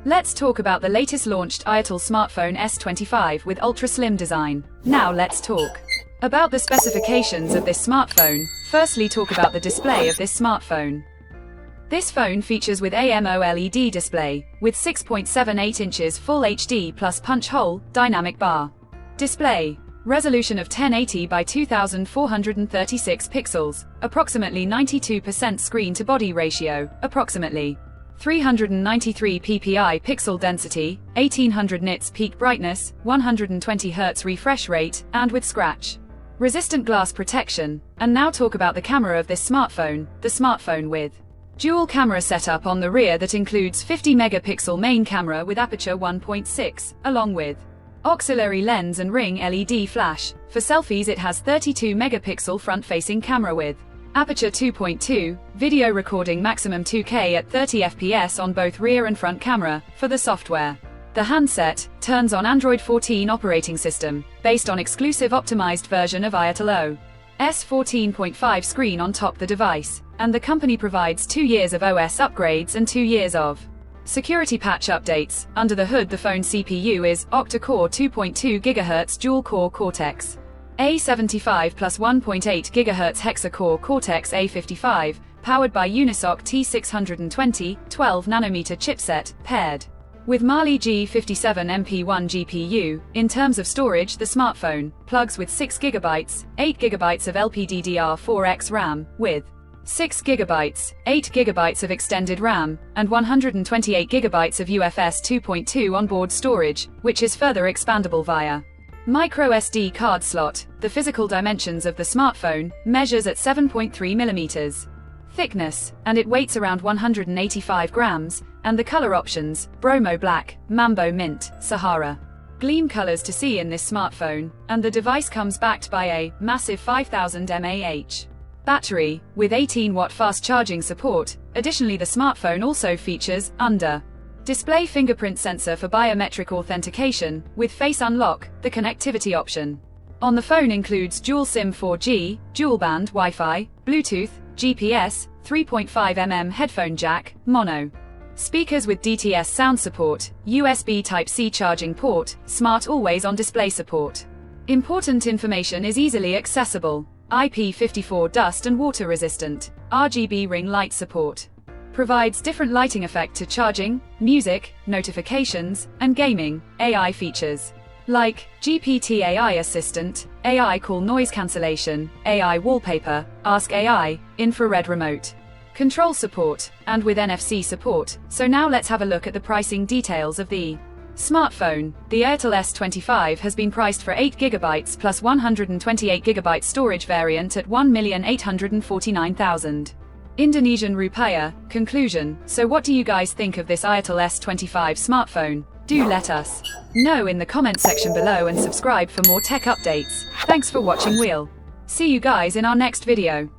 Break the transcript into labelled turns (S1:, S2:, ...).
S1: Let's talk about the latest launched ITEL smartphone S25 with ultra-slim design. Now let's talk about the specifications of this smartphone. Firstly, talk about the display of this smartphone. This phone features with AMOLED display, with 6.78 inches Full HD plus punch hole, dynamic bar display. Resolution of 1080 by 2436 pixels, approximately 92% screen-to-body ratio, approximately 393 ppi pixel density, 1800 nits peak brightness, 120 Hz refresh rate, and with scratch-resistant glass protection. And now talk about the camera of this smartphone, the smartphone with dual camera setup on the rear that includes 50 megapixel main camera with aperture 1.6, along with auxiliary lens and ring LED flash. For selfies it has 32 megapixel front-facing camera with aperture 2.2, video recording maximum 2K at 30 fps on both rear and front camera. For the software, the handset turns on Android 14 operating system, based on exclusive optimized version of ITEL S25 screen on top the device, and the company provides 2 years of OS upgrades and 2 years of security patch updates. Under the hood, the phone CPU is octa-core 2.2 GHz dual-core Cortex A75 plus 1.8 GHz hexa-core Cortex A55, powered by Unisoc T620 12nm chipset, paired with Mali G57 MP1 GPU. In terms of storage, the smartphone plugs with 6 GB, 8 GB of LPDDR4X RAM, with 6 GB, 8 GB of extended RAM, and 128 GB of UFS 2.2 onboard storage, which is further expandable via micro SD card slot. The physical dimensions of the smartphone measures at 7.3 mm thickness, and it weighs around 185 grams, and the color options: Bromo Black, Mambo Mint, Sahara Gleam colors to see in this smartphone, and the device comes backed by a massive 5000 mAh battery, with 18-watt fast charging support. Additionally, the smartphone also features under-display fingerprint sensor for biometric authentication, with face unlock. The connectivity option on the phone includes dual SIM 4G, dual band Wi-Fi, Bluetooth, GPS, 3.5mm headphone jack, mono speakers with DTS sound support, USB Type-C charging port, smart always-on display support. Important information is easily accessible. IP54 dust and water resistant. RGB ring light support. Provides different lighting effect to charging, music, notifications, and gaming. AI features like GPT AI Assistant, AI Call Noise Cancellation, AI Wallpaper, Ask AI, infrared remote control support, and with NFC support. So now let's have a look at the pricing details of the smartphone. The ITEL S25 has been priced for 8 GB plus 128 GB storage variant at 1,849,000 Indonesian rupiah. Conclusion: so what do you guys think of this ITEL S25 smartphone? Do let us know in the comment section below and subscribe for more tech updates. Thanks for watching. We'll see you guys in our next video.